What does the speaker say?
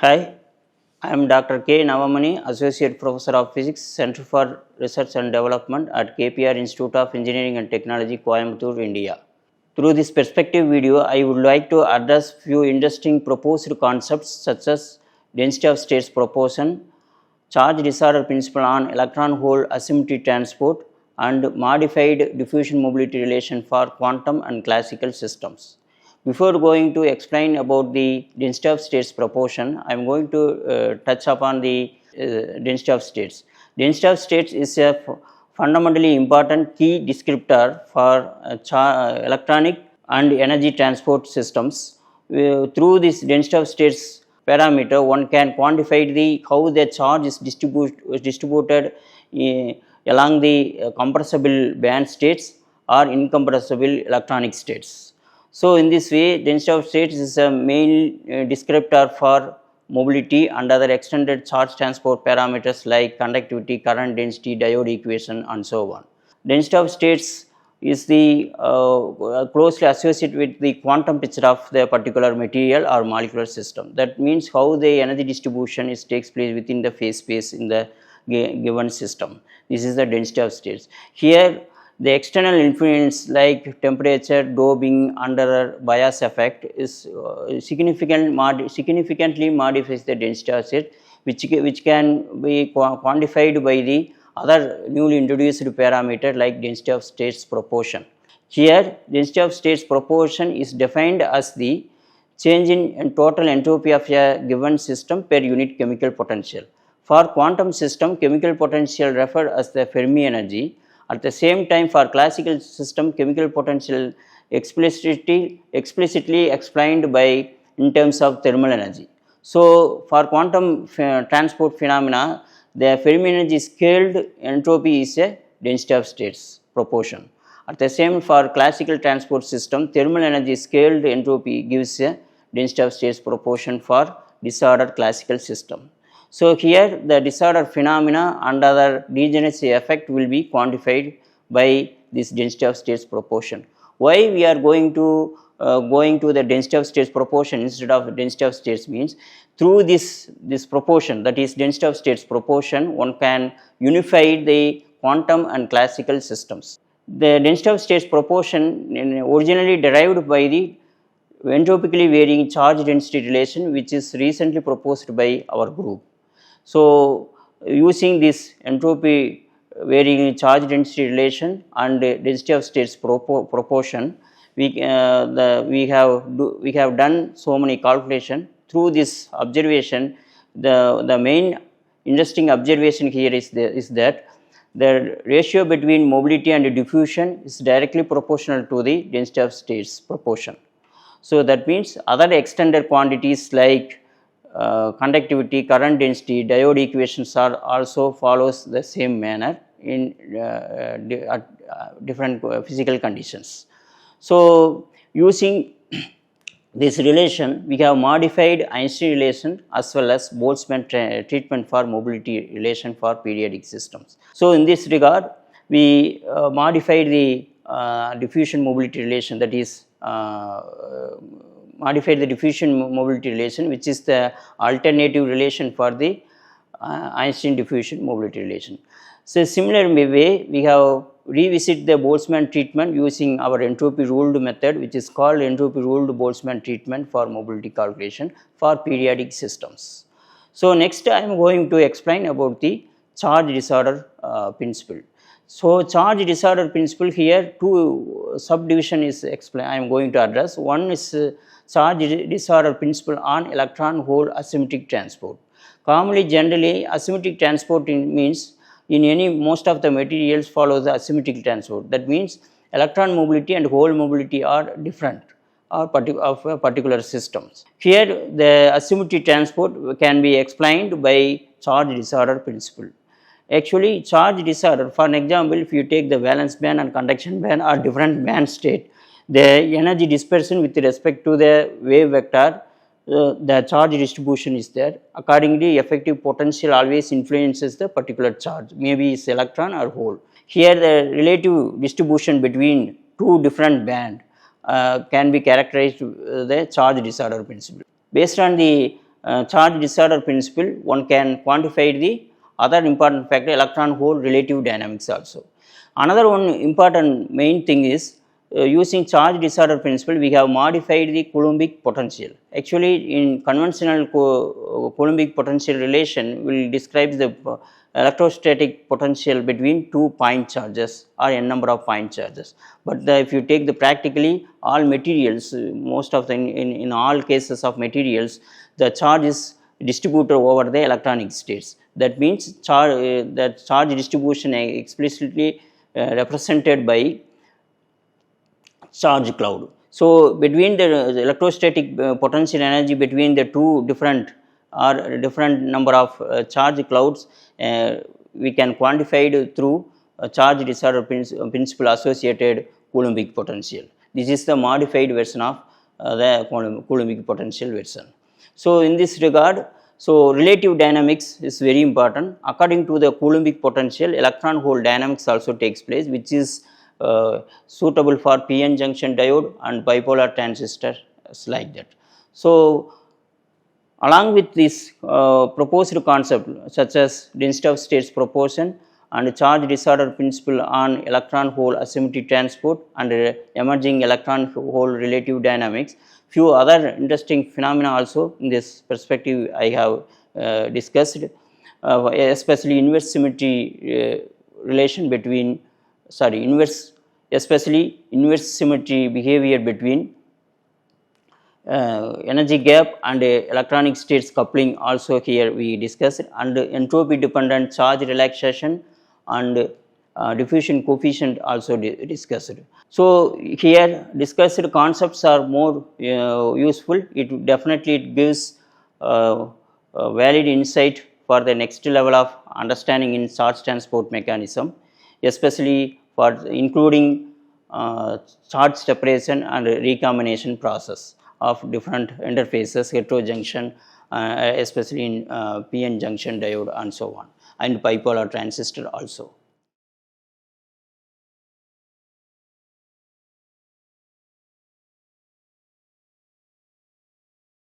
Hi, I am Dr. K. Navamani, Associate Professor of Physics, Center for Research and Development at KPR Institute of Engineering and Technology, Coimbatore, India. Through this perspective video, I would like to address few interesting proposed concepts such as density of states proportion, charge disorder principle on electron-hole asymmetry transport, and modified diffusion mobility relation for quantum and classical systems. Before going to explain about the density of states proportion, I am going to touch upon the density of states. Density of states is a fundamentally important key descriptor for electronic and energy transport systems. Through this density of states parameter, one can quantify how the charge is distributed along the compressible band states or incompressible electronic states. So, in this way, density of states is a main descriptor for mobility and other extended charge transport parameters like conductivity, current density, diode equation, and so on. Density of states is the closely associated with the quantum picture of the particular material or molecular system. That means how the energy distribution takes place within the phase space in the given system. This is the density of states. Here, the external influence like temperature, doping, under bias effect is significantly modifies the density of state, which can be quantified by the other newly introduced parameter like density of states proportion. Here, density of states proportion is defined as the change in total entropy of a given system per unit chemical potential. For quantum system, chemical potential referred as the Fermi energy. At the same time, for classical system, chemical potential explicitly explained by in terms of thermal energy. So, for quantum transport phenomena, the Fermi energy scaled entropy is a density of states proportion. At the same, for classical transport system, thermal energy scaled entropy gives a density of states proportion for disordered classical system. So, here the disorder phenomena and other degeneracy effect will be quantified by this density of states proportion. Why we are going to the density of states proportion instead of density of states means through this proportion, that is density of states proportion, one can unify the quantum and classical systems. The density of states proportion originally derived by the entropically varying charge density relation, which is recently proposed by our group. So, using this entropy varying charge density relation and density of states proportion, we have done so many calculation. Through this observation, the main interesting observation here is that the ratio between mobility and diffusion is directly proportional to the density of states proportion. So, that means other extended quantities like conductivity, current density, diode equations are also follows the same manner in different physical conditions. So, using this relation, we have modified Einstein relation as well as Boltzmann treatment for mobility relation for periodic systems. So, in this regard, we modified the diffusion mobility relation, that is modified the diffusion mobility relation, which is the alternative relation for the Einstein diffusion mobility relation. So, similar way we have revisit the Boltzmann treatment using our entropy-ruled method, which is called entropy-ruled Boltzmann treatment for mobility calculation for periodic systems. So, next I am going to explain about the charge disorder principle. So, charge disorder principle, here two subdivision is explained. I am going to address. One is charge disorder principle on electron-hole asymmetric transport. Commonly, generally, asymmetric transport means in most of the materials follows the asymmetric transport. That means electron mobility and hole mobility are different of particular systems. Here, the asymmetric transport can be explained by charge disorder principle. Actually, charge disorder, for an example, if you take the valence band and conduction band or different band state, the energy dispersion with respect to the wave vector, the charge distribution is there. Accordingly, effective potential always influences the particular charge, maybe it's electron or hole. Here, the relative distribution between two different bands can be characterized the charge disorder principle. Based on the charge disorder principle, one can quantify the other important factor, electron hole relative dynamics also. Another one important main thing is using charge disorder principle, we have modified the Coulombic potential. Actually, in conventional Coulombic potential relation, will describe the electrostatic potential between two point charges or n number of point charges. But if you take the practically all materials, most of the in all cases of materials, the charge is distributed over the electronic states. That means that charge distribution explicitly represented by charge cloud. So, between the electrostatic potential energy between the two different number of charge clouds, we can quantify it through charge disorder principle associated Coulombic potential. This is the modified version of the Coulombic potential version. So, in this regard, so relative dynamics is very important. According to the Coulombic potential, electron hole dynamics also takes place, which is suitable for PN junction diode and bipolar transistors like that. So, along with this proposed concept such as density of states proportion and charge disorder principle on electron hole asymmetry transport and emerging electron hole relative dynamics, few other interesting phenomena also in this perspective I have discussed, especially inverse symmetry relation between especially inverse symmetry behavior between energy gap and electronic states coupling also here we discussed, and entropy dependent charge relaxation and diffusion coefficient also discussed. So, here discussed concepts are more useful. It definitely gives valid insight for the next level of understanding in charge transport mechanism, especially for including charge separation and recombination process of different interfaces, heterojunction, especially in PN junction diode and so on, and bipolar transistor also.